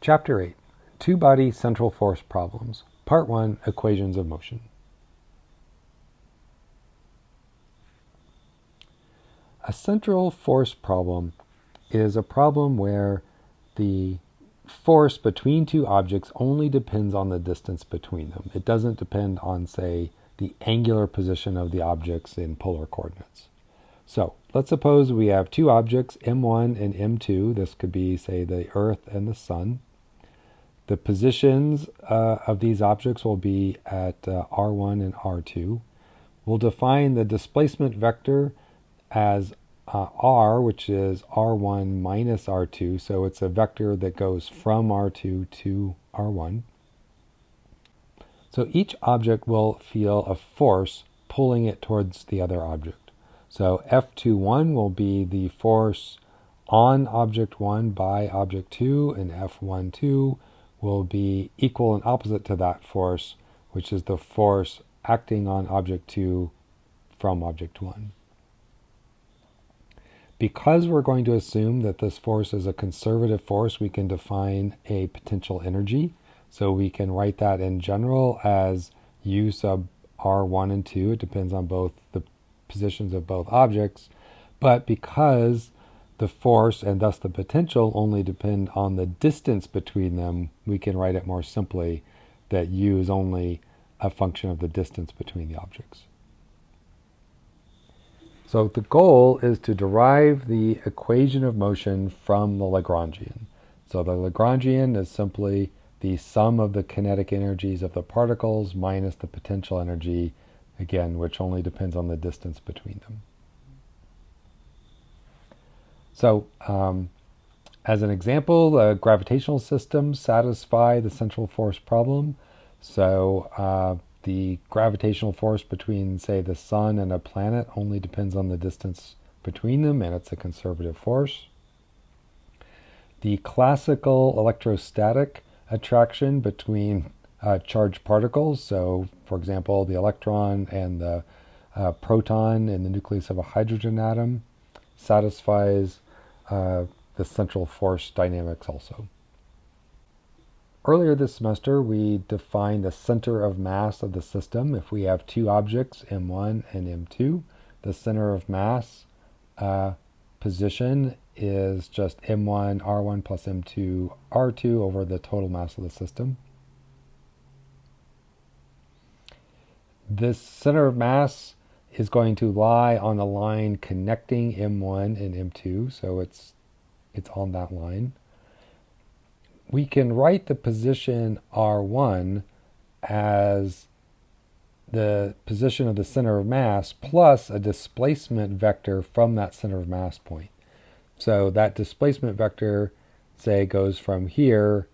Chapter 8, Two-Body Central Force Problems, Part 1, Equations of Motion. A central force problem is a problem where the force between two objects only depends on the distance between them. It doesn't depend on, say, the angular position of the objects in polar coordinates. So let's suppose we have two objects, M1 and M2. This could be, say, the Earth and the Sun. The positions of these objects will be at R1 and R2. We'll define the displacement vector as R, which is R1 minus R2. So it's a vector that goes from R2 to R1. So each object will feel a force pulling it towards the other object. So F21 will be the force on object 1 by object 2, and F12 will be equal and opposite to that force, which is the force acting on object 2 from object 1. Because we're going to assume that this force is a conservative force, we can define a potential energy. So we can write that in general as U sub R1 and 2. It depends on both the positions of both objects. But because the force and thus the potential only depend on the distance between them, we can write it more simply that U is only a function of the distance between the objects. So the goal is to derive the equation of motion from the Lagrangian. So the Lagrangian is simply the sum of the kinetic energies of the particles minus the potential energy, again, which only depends on the distance between them. So, as an example, the gravitational systems satisfy the central force problem. So, the gravitational force between, say, the sun and a planet only depends on the distance between them, and it's a conservative force. The classical electrostatic attraction between charged particles, so, for example, the electron and the proton in the nucleus of a hydrogen atom, satisfies the central force dynamics also. Earlier this semester, we defined the center of mass of the system. If we have two objects, M1 and M2, the center of mass position is just M1 R1 plus M2 R2 over the total mass of the system. This center of mass is going to lie on a line connecting M1 and M2, so it's on that line. We can write the position R1 as the position of the center of mass plus a displacement vector from that center of mass point. So that displacement vector, say, goes from here,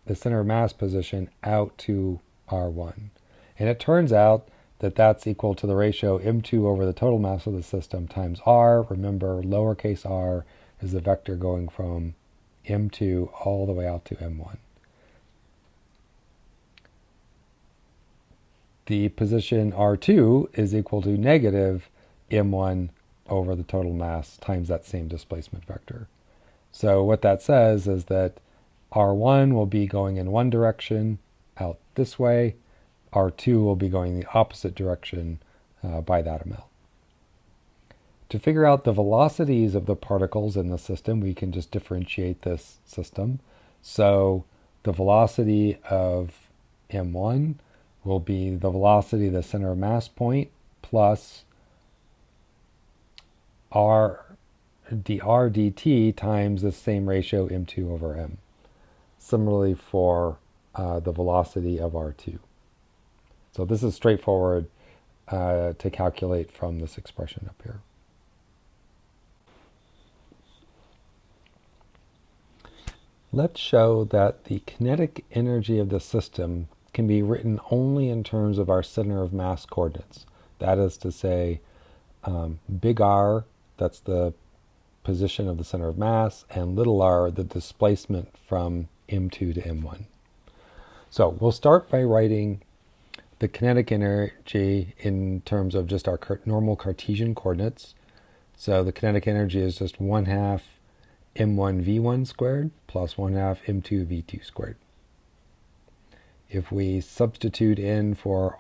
the center of mass position, out to R1. And it turns out that that's equal to the ratio M2 over the total mass of the system times R. Remember, lowercase r is the vector going from M2 all the way out to M1. The position R2 is equal to negative M1 over the total mass times that same displacement vector. So what that says is that R1 will be going in one direction out this way, R2 will be going the opposite direction by that amount. To figure out the velocities of the particles in the system, we can just differentiate this system. So the velocity of M1 will be the velocity of the center of mass point plus R dr dt times the same ratio M2 over M. Similarly for the velocity of R2. So this is straightforward to calculate from this expression up here. Let's show that the kinetic energy of the system can be written only in terms of our center of mass coordinates. That is to say, big R, that's the position of the center of mass, and little r, the displacement from M2 to M1. So we'll start by writing the kinetic energy in terms of just our normal Cartesian coordinates. So the kinetic energy is just 1/2 m1 v1 squared plus 1 half m2 v2 squared. If we substitute in for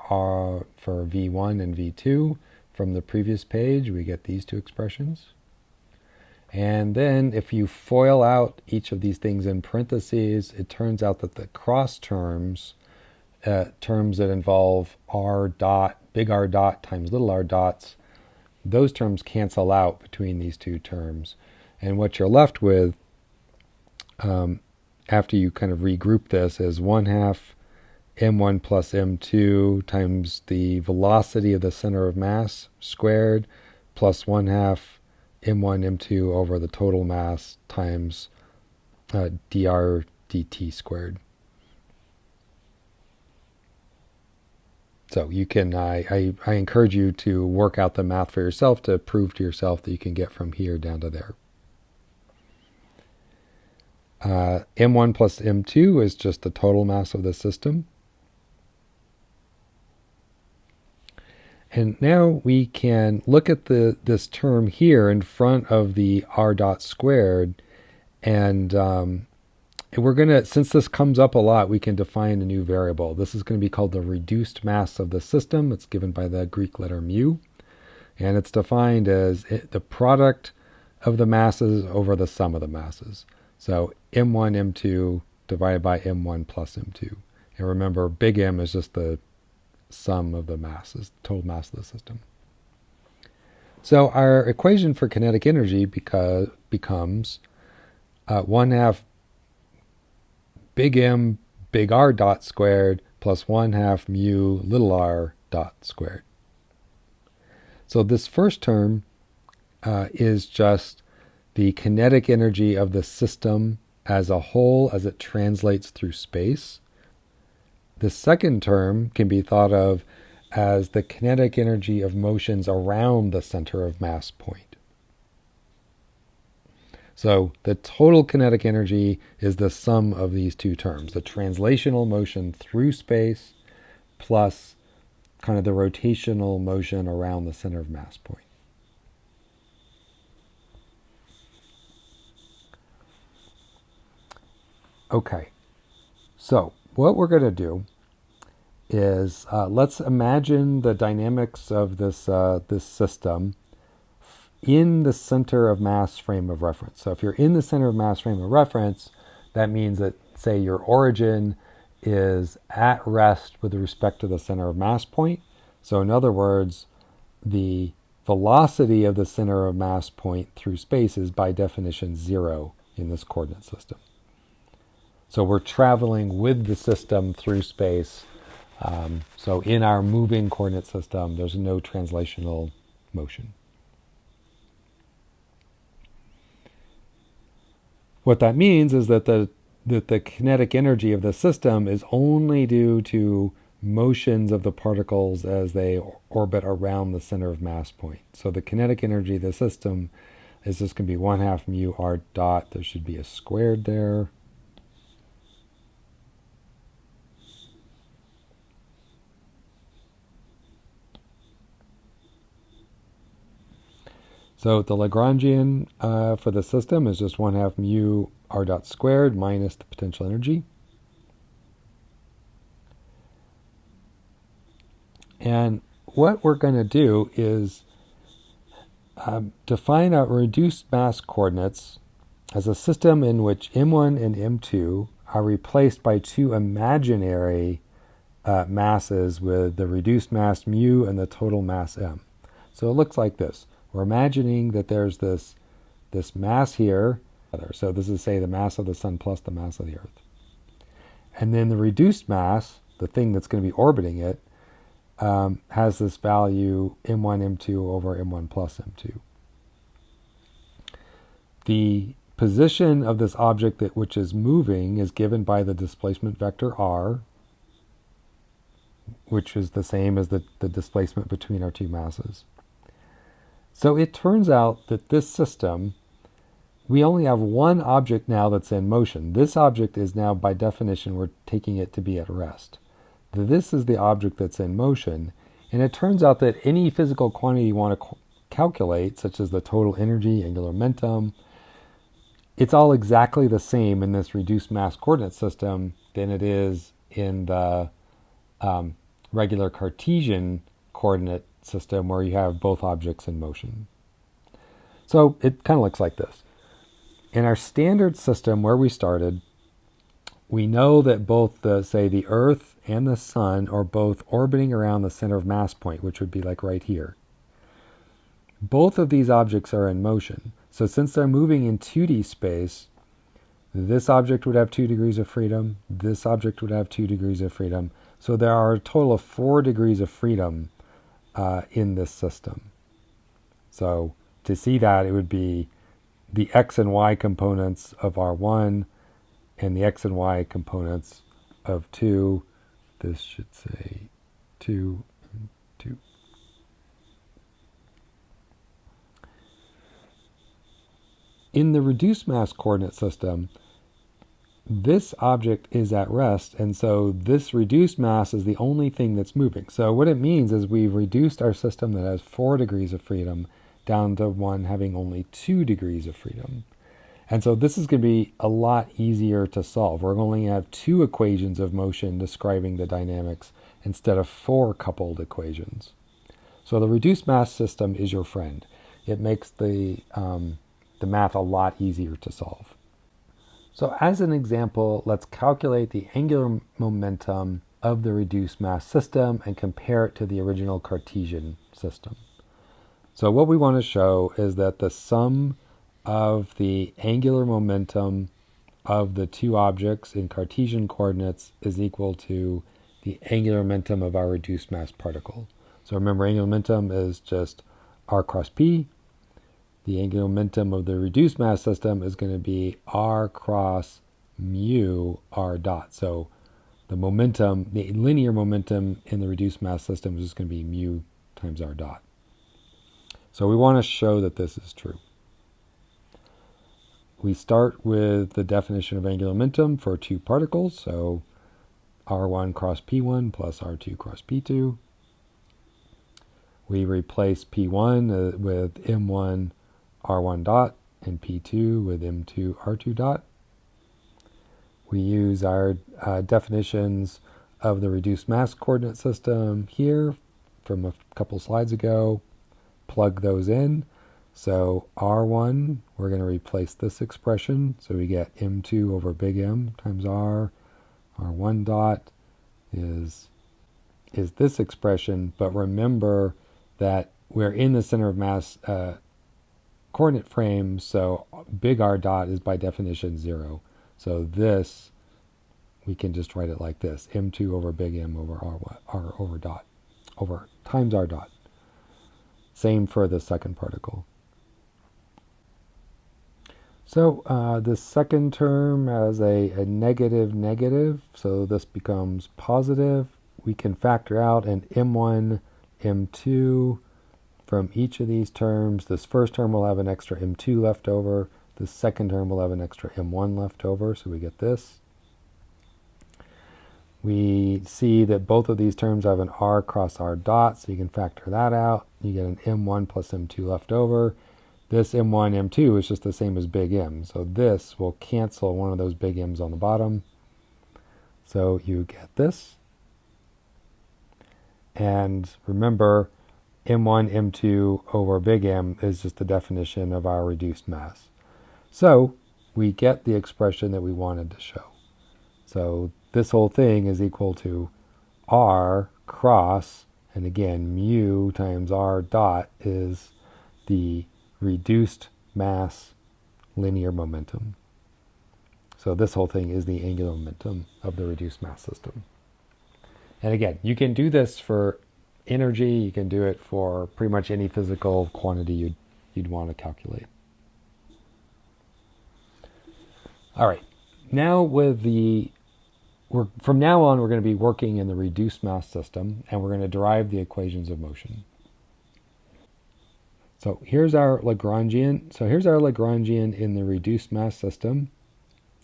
v1 and v2 from the previous page, we get these two expressions. And then if you FOIL out each of these things in parentheses, it turns out that the cross terms, terms that involve r dot, big R dot times little r dots, those terms cancel out between these two terms. And what you're left with, after you kind of regroup this, is 1 half m1 plus m2 times the velocity of the center of mass squared plus 1 half m1 m2 over the total mass times dr dt squared. So you can, I encourage you to work out the math for yourself to prove to yourself that you can get from here down to there. M1 plus M2 is just the total mass of the system. And now we can look at this term here in front of the r dot squared, and we're going to, since this comes up a lot, we can define a new variable. This is going to be called the reduced mass of the system. It's given by the Greek letter mu, and it's defined as the product of the masses over the sum of the masses. So m1, m2 divided by m1 plus m2. And remember, big M is just the sum of the masses, total mass of the system. So our equation for kinetic energy becomes 1 half big M big R dot squared plus 1 half mu little r dot squared. So this first term is just the kinetic energy of the system as a whole as it translates through space. The second term can be thought of as the kinetic energy of motions around the center of mass point. So the total kinetic energy is the sum of these two terms, the translational motion through space plus kind of the rotational motion around the center of mass point. Okay, so what we're going to do is let's imagine the dynamics of this system in the center of mass frame of reference. So if you're in the center of mass frame of reference, that means that, say, your origin is at rest with respect to the center of mass point. So in other words, the velocity of the center of mass point through space is by definition 0 in this coordinate system. So we're traveling with the system through space. So in our moving coordinate system, there's no translational motion. What that means is that the kinetic energy of the system is only due to motions of the particles as they orbit around the center of mass point. So the kinetic energy of the system is just going to be 1 half mu r dot. There should be a squared there. So the Lagrangian for the system is just 1 half mu r dot squared minus the potential energy. And what we're going to do is define our reduced mass coordinates as a system in which m1 and m2 are replaced by two imaginary masses with the reduced mass mu and the total mass m. So it looks like this. We're imagining that there's this mass here. So this is, say, the mass of the sun plus the mass of the earth. And then the reduced mass, the thing that's going to be orbiting it, has this value m1, m2 over m1 plus m2. The position of this object which is moving is given by the displacement vector r, which is the same as the displacement between our two masses. So it turns out that this system, we only have one object now that's in motion. This object is now, by definition, we're taking it to be at rest. This is the object that's in motion, and it turns out that any physical quantity you want to calculate, such as the total energy, angular momentum, it's all exactly the same in this reduced mass coordinate system than it is in the regular Cartesian coordinate system where you have both objects in motion. So it kind of looks like this. In our standard system where we started, we know that both the Earth and the Sun are both orbiting around the center of mass point, which would be like right here. Both of these objects are in motion. So since they're moving in 2D space, this object would have 2 degrees of freedom, this object would have 2 degrees of freedom. So there are a total of 4 degrees of freedom in this system. So to see that, it would be the x and y components of R1 and the x and y components of 2. This should say 2 and 2. In the reduced mass coordinate system, this object is at rest, and so this reduced mass is the only thing that's moving. So what it means is we've reduced our system that has 4 degrees of freedom down to one having only 2 degrees of freedom. And so this is going to be a lot easier to solve. We're going to have 2 equations of motion describing the dynamics instead of 4 coupled equations. So the reduced mass system is your friend. It makes the math a lot easier to solve. So as an example, let's calculate the angular momentum of the reduced mass system and compare it to the original Cartesian system. So what we want to show is that the sum of the angular momentum of the 2 objects in Cartesian coordinates is equal to the angular momentum of our reduced mass particle. So remember, angular momentum is just r cross p. The angular momentum of the reduced mass system is going to be r cross mu r dot. So the momentum, the linear momentum in the reduced mass system is just going to be mu times r dot. So we want to show that this is true. We start with the definition of angular momentum for 2 particles. So r1 cross p1 plus r2 cross p2. We replace p1 with m1 r1 dot and p2 with m2 r2 dot. We use our definitions of the reduced mass coordinate system here from a couple slides ago. Plug those in. So r1, we're going to replace this expression. So we get m2 over big M times r. r1 dot is this expression, but remember that we're in the center of mass coordinate frame, so big R dot is by definition 0. So this, we can just write it like this, m2 over big M over r over dot, over times r dot. Same for the second particle. So the second term has a negative negative, so this becomes positive. We can factor out an m1, m2 from each of these terms. This first term will have an extra m2 left over. The second term will have an extra m1 left over, so we get this. We see that both of these terms have an r cross r dot, so you can factor that out. You get an m1 plus m2 left over. This m1, m2 is just the same as big M, so this will cancel one of those big M's on the bottom. So you get this. And remember, m1, m2 over big M is just the definition of our reduced mass. So we get the expression that we wanted to show. So this whole thing is equal to r cross, and again, mu times r dot is the reduced mass linear momentum. So this whole thing is the angular momentum of the reduced mass system. And again, you can do this for energy, you can do it for pretty much any physical quantity you'd want to calculate. All right, now from now on, we're going to be working in the reduced mass system, and we're going to derive the equations of motion. So here's our Lagrangian. In the reduced mass system.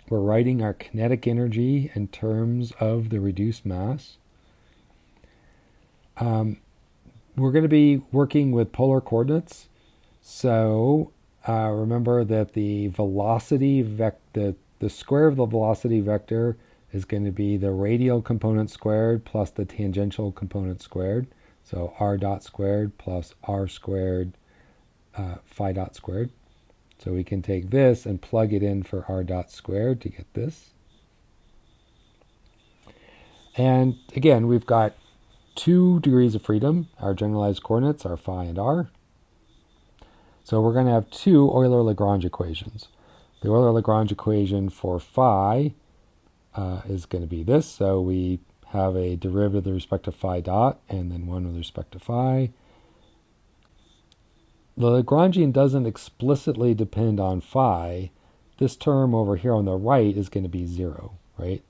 We're writing our kinetic energy in terms of the reduced mass. We're going to be working with polar coordinates. So remember that the velocity the square of the velocity vector is going to be the radial component squared plus the tangential component squared. So r dot squared plus r squared phi dot squared. So we can take this and plug it in for r dot squared to get this. And again, we've got 2 degrees of freedom. Our generalized coordinates are phi and r. So we're going to have 2 Euler-Lagrange equations. The Euler-Lagrange equation for phi is going to be this. So we have a derivative with respect to phi dot and then one with respect to phi. The Lagrangian doesn't explicitly depend on phi. This term over here on the right is going to be 0, right?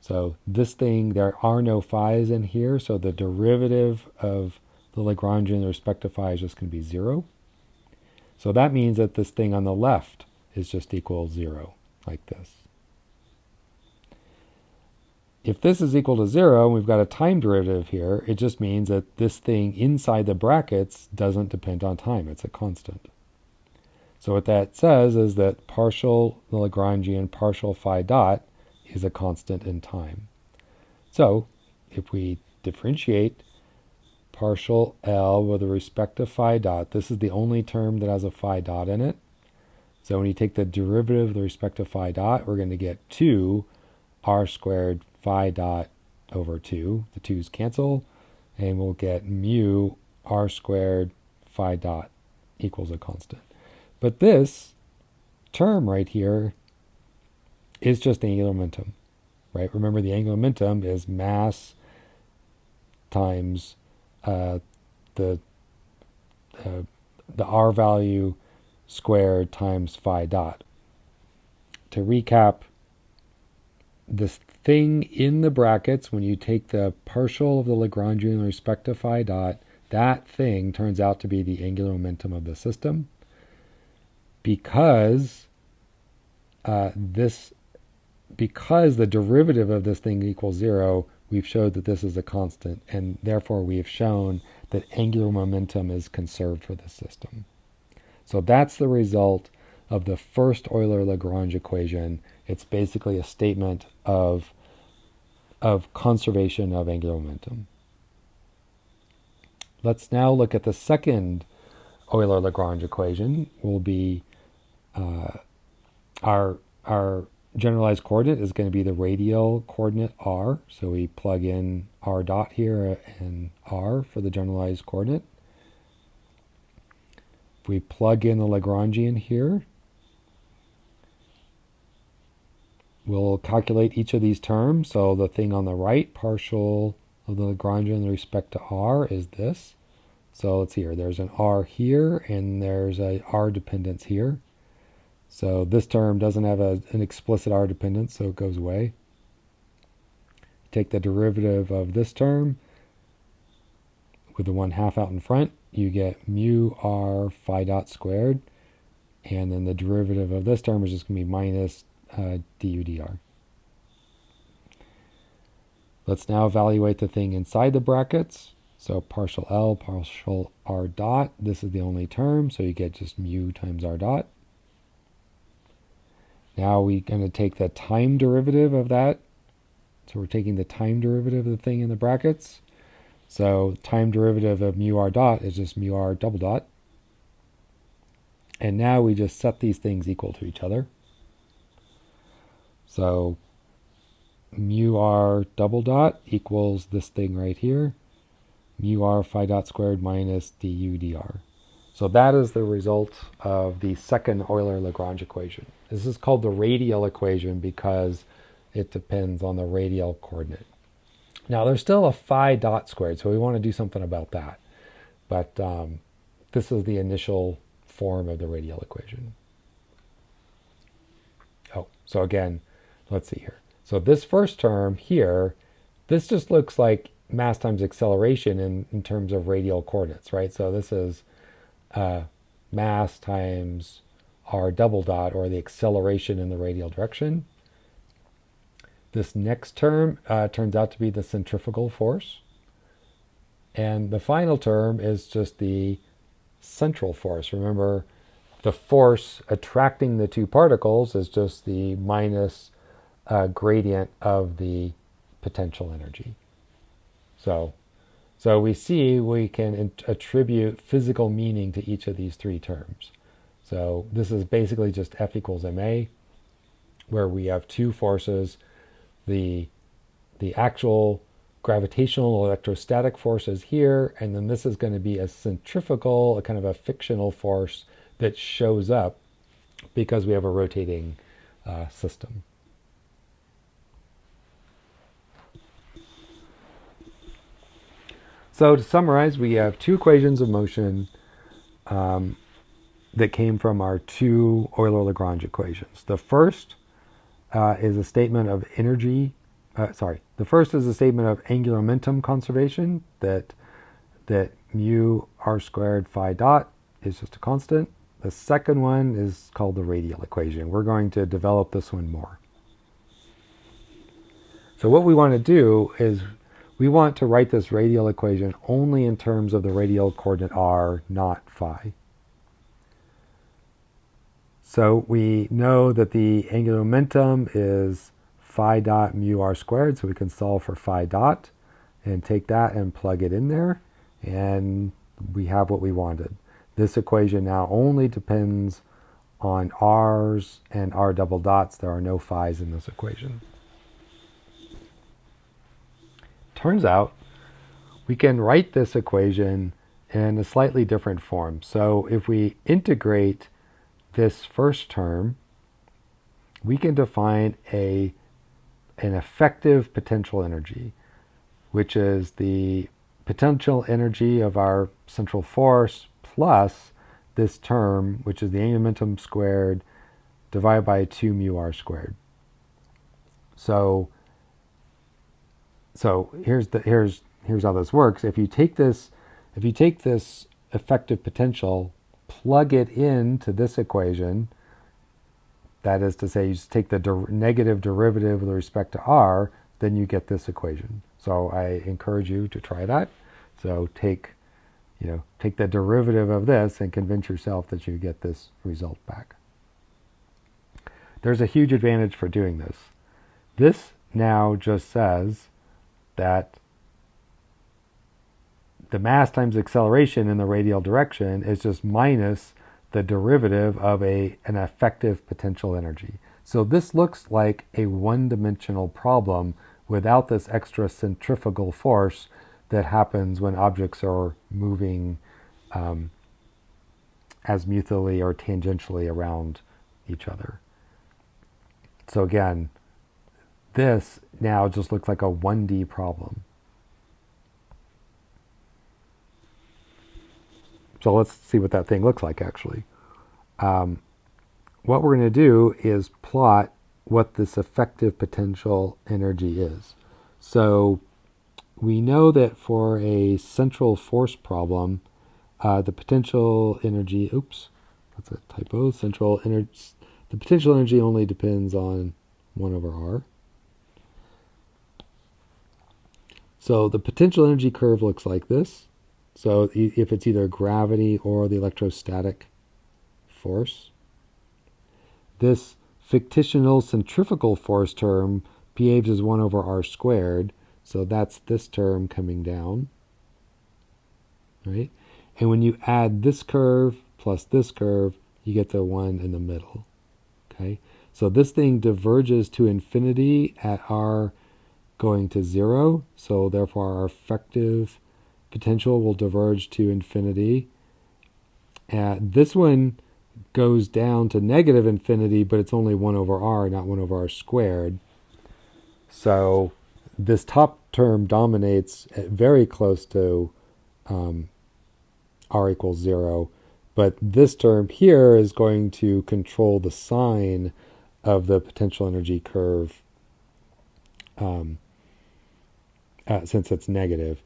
So this thing, there are no phi's in here, so the derivative of the Lagrangian with respect to phi is just going to be 0. So that means that this thing on the left is just equal 0, like this. If this is equal to 0, and we've got a time derivative here, it just means that this thing inside the brackets doesn't depend on time. It's a constant. So what that says is that partial the Lagrangian partial phi dot is a constant in time. So if we differentiate partial L with respect to phi dot, this is the only term that has a phi dot in it. So when you take the derivative with respect to phi dot, we're going to get 2 r squared phi dot over 2. The 2's cancel, and we'll get mu r squared phi dot equals a constant. But this term right here is just angular momentum, right? Remember, the angular momentum is mass times the r value squared times phi dot. To recap, this thing in the brackets, when you take the partial of the Lagrangian with respect to phi dot, that thing turns out to be the angular momentum of the system. Because because the derivative of this thing equals 0, we've showed that this is a constant, and therefore we have shown that angular momentum is conserved for the system. So that's the result of the first Euler-Lagrange equation. It's basically a statement of conservation of angular momentum. Let's now look at the second Euler-Lagrange equation. Will be our generalized coordinate is going to be the radial coordinate r. So we plug in r dot here and r for the generalized coordinate. If we plug in the Lagrangian here, we'll calculate each of these terms. So the thing on the right, partial of the Lagrangian with respect to r, is this. So let's see here. There's an r here, and there's a r dependence here. So this term doesn't have an explicit r dependence, so it goes away. Take the derivative of this term with the 1/2 out in front, you get mu r phi dot squared, and then the derivative of this term is just going to be minus du dr. Let's now evaluate the thing inside the brackets. So partial L, partial r dot, this is the only term, so you get just mu times r dot. Now we're going to take the time derivative of that. So we're taking the time derivative of the thing in the brackets. So time derivative of mu r dot is just mu r double dot. And now we just set these things equal to each other. So mu r double dot equals this thing right here, mu r phi dot squared minus du dr. So that is the result of the second Euler-Lagrange equation. This is called the radial equation because it depends on the radial coordinate. Now there's still a phi dot squared, so we want to do something about that. But this is the initial form of the radial equation. Oh, so again, let's see here. So this first term here, this just looks like mass times acceleration in terms of radial coordinates, right? So this is mass times r double dot, or the acceleration in the radial direction. This next term turns out to be the centrifugal force. And the final term is just the central force. Remember, the force attracting the two particles is just the minus gradient of the potential energy. So we see we can attribute physical meaning to each of these three terms. So this is basically just F equals ma, where we have two forces, the actual gravitational electrostatic force is here, and then this is going to be a centrifugal, a kind of a fictional force that shows up because we have a rotating system. So to summarize, we have two equations of motion that came from our two Euler-Lagrange equations. The first is a statement of energy. The first is a statement of angular momentum conservation, that mu r squared phi dot is just a constant. The second one is called the radial equation. We're going to develop this one more. So what we want to do is we want to write this radial equation only in terms of the radial coordinate r, not phi. So we know that the angular momentum is phi dot mu r squared, so we can solve for phi dot and take that and plug it in there, and we have what we wanted. This equation now only depends on r's and r double dots. There are no phi's in this equation. Turns out we can write this equation in a slightly different form. So if we integrate this first term, we can define an effective potential energy, which is the potential energy of our central force plus this term, which is the angular momentum squared divided by 2 mu r squared. So here's how this works. If you take this effective potential, plug it into this equation, that is to say, you just take the negative derivative with respect to r, then you get this equation. So I encourage you to try that. So take the derivative of this and convince yourself that you get this result back. There's a huge advantage for doing this. This now just says that the mass times acceleration in the radial direction is just minus the derivative of an effective potential energy. So this looks like a one-dimensional problem without this extra centrifugal force that happens when objects are moving azimuthally or tangentially around each other. So again, this now just looks like a 1D problem. So let's see what that thing looks like, actually. What we're going to do is plot what this effective potential energy is. So we know that for a central force problem, the potential energy, that's a typo, the potential energy only depends on 1 over r. So the potential energy curve looks like this. So if it's either gravity or the electrostatic force, this fictional centrifugal force term behaves as 1 over r squared. So that's this term coming down, right? And when you add this curve plus this curve, you get the one in the middle, okay? So this thing diverges to infinity at r going to 0. So therefore our effective potential will diverge to infinity. This one goes down to negative infinity, but it's only 1 over r, not 1 over r squared. So this top term dominates at very close to r equals 0, but this term here is going to control the sign of the potential energy curve since it's negative.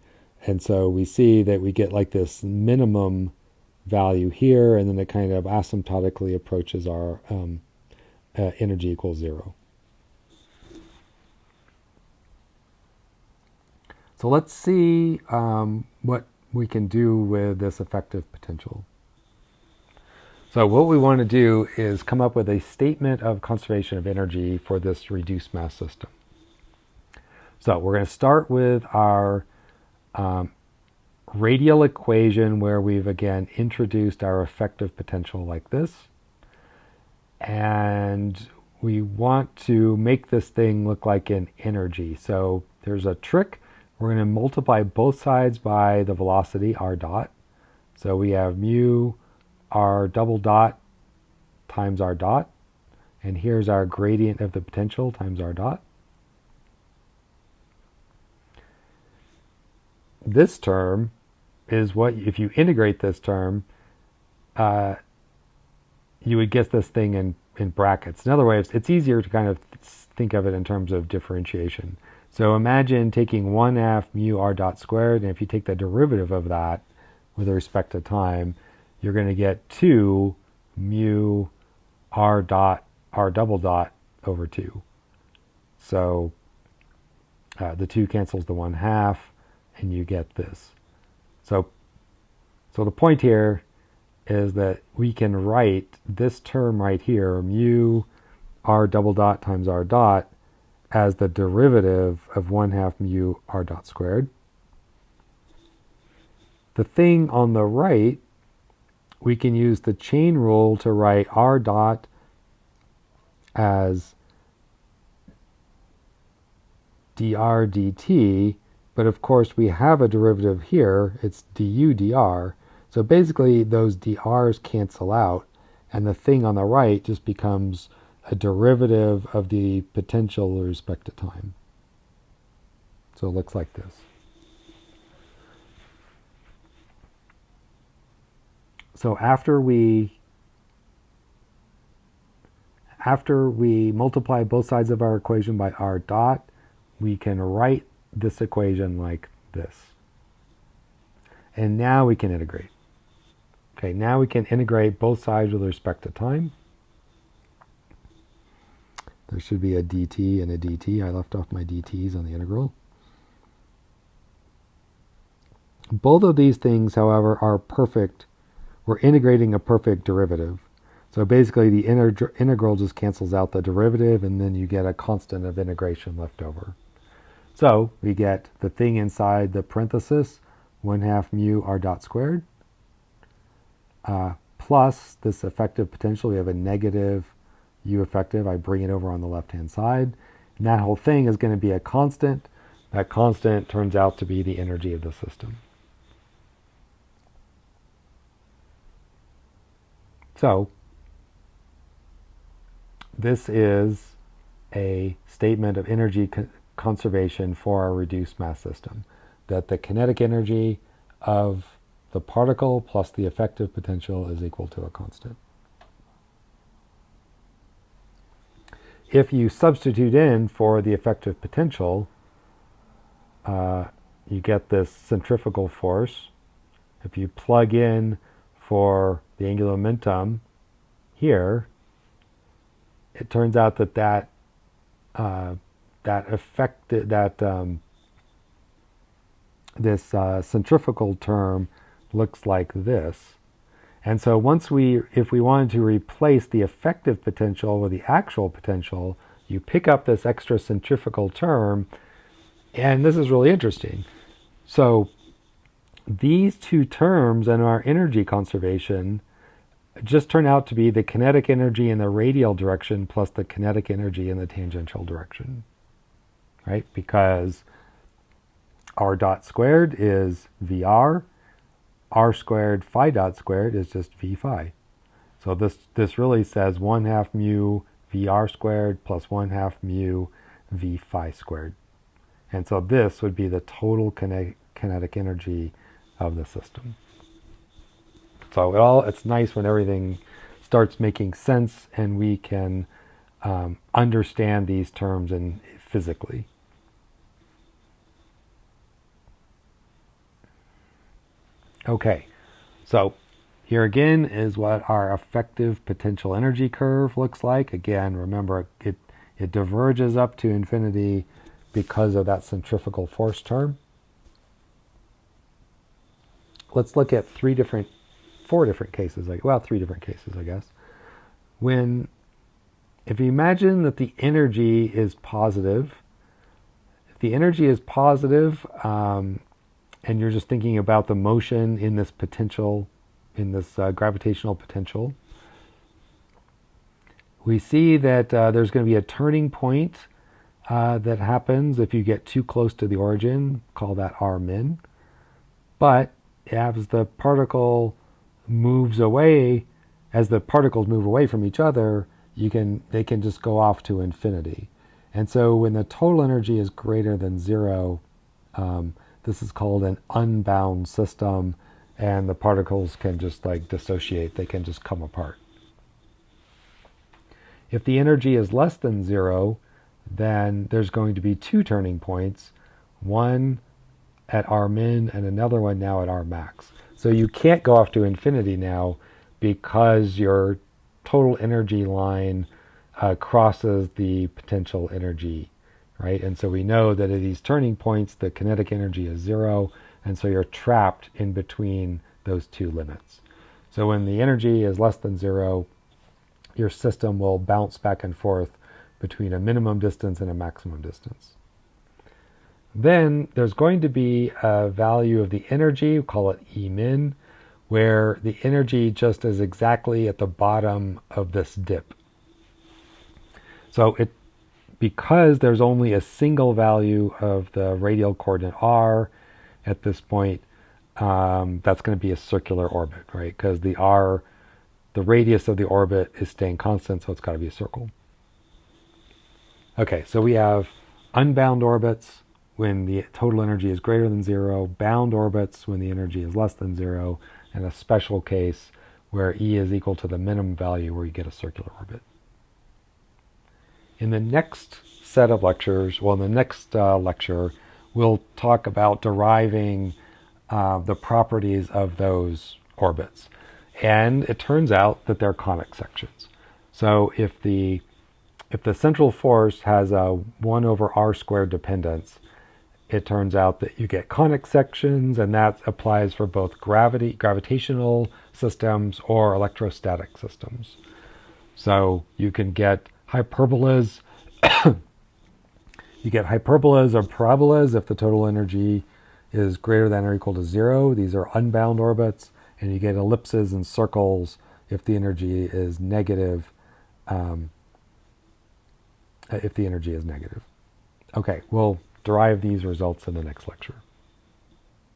And so we see that we get like this minimum value here, and then it kind of asymptotically approaches our energy equals 0. So let's see what we can do with this effective potential. So what we want to do is come up with a statement of conservation of energy for this reduced mass system. So we're going to start with our radial equation where we've again introduced our effective potential like this. And we want to make this thing look like an energy. So there's a trick. We're going to multiply both sides by the velocity r dot. So we have mu r double dot times r dot. And here's our gradient of the potential times r dot. This term is what, if you integrate this term, you would get this thing in brackets. In other words, it's easier to kind of think of it in terms of differentiation. So imagine taking 1/2 mu r dot squared, and if you take the derivative of that with respect to time, you're going to get 2 mu r dot r double dot over 2. So the 2 cancels the 1/2, and you get this. So the point here is that we can write this term right here, mu r double dot times r dot, as the derivative of 1/2 mu r dot squared. The thing on the right, we can use the chain rule to write r dot as dr dt, but of course we have a derivative here, it's du dr. So basically those dr's cancel out, and the thing on the right just becomes a derivative of the potential with respect to time. So it looks like this. So after we multiply both sides of our equation by r dot, we can write this equation like this. And now we can integrate. Okay, now we can integrate both sides with respect to time. There should be a dt and a dt. I left off my dt's on the integral. Both of these things, however, are perfect. We're integrating a perfect derivative. So basically the integral just cancels out the derivative, and then you get a constant of integration left over. So we get the thing inside the parenthesis, 1/2 mu r dot squared, plus this effective potential. We have a negative u effective. I bring it over on the left-hand side. And that whole thing is going to be a constant. That constant turns out to be the energy of the system. So this is a statement of energy conservation for our reduced mass system, that the kinetic energy of the particle plus the effective potential is equal to a constant. If you substitute in for the effective potential, you get this centrifugal force. If you plug in for the angular momentum here, it turns out that this centrifugal term looks like this. And so if we wanted to replace the effective potential with the actual potential, you pick up this extra centrifugal term, and this is really interesting. So these two terms in our energy conservation just turn out to be the kinetic energy in the radial direction plus the kinetic energy in the tangential direction, right? Because r dot squared is Vr, r squared phi dot squared is just V phi. So this really says 1/2 mu Vr squared plus 1/2 mu V phi squared. And so this would be the total kinetic energy of the system. So it's nice when everything starts making sense and we can understand these terms physically. Okay, so here again is what our effective potential energy curve looks like. Again, remember it diverges up to infinity because of that centrifugal force term. Let's look at three different 4 different cases, well, 3 different cases, I guess. If you imagine that the energy is positive, if the energy is positive, and you're just thinking about the motion in this potential, in this gravitational potential, we see that there's going to be a turning point that happens if you get too close to the origin, call that R min. But as the particle moves away, as the particles move away from each other, they can just go off to infinity. And so when the total energy is greater than 0, this is called an unbound system, and the particles can just dissociate. They can just come apart. If the energy is less than 0, then there's going to be 2 turning points, one at R min and another one now at R max. So you can't go off to infinity now because your total energy line crosses the potential energy, right? And so we know that at these turning points, the kinetic energy is 0, and so you're trapped in between those 2 limits. So when the energy is less than 0, your system will bounce back and forth between a minimum distance and a maximum distance. Then there's going to be a value of the energy, we'll call it E min, where the energy just is exactly at the bottom of this dip. So because there's only a single value of the radial coordinate r at this point, that's going to be a circular orbit, right? Because the radius of the orbit is staying constant, so it's got to be a circle. Okay, so we have unbound orbits when the total energy is greater than 0, bound orbits when the energy is less than 0, and a special case where E is equal to the minimum value where you get a circular orbit. In the next set of lectures, in the next lecture, we'll talk about deriving the properties of those orbits. And it turns out that they're conic sections. So if the central force has a 1 over r squared dependence, it turns out that you get conic sections, and that applies for both gravitational systems or electrostatic systems. So you can get hyperbolas. You get hyperbolas or parabolas if the total energy is greater than or equal to 0. These are unbound orbits. And you get ellipses and circles if the energy is negative. Okay, we'll derive these results in the next lecture.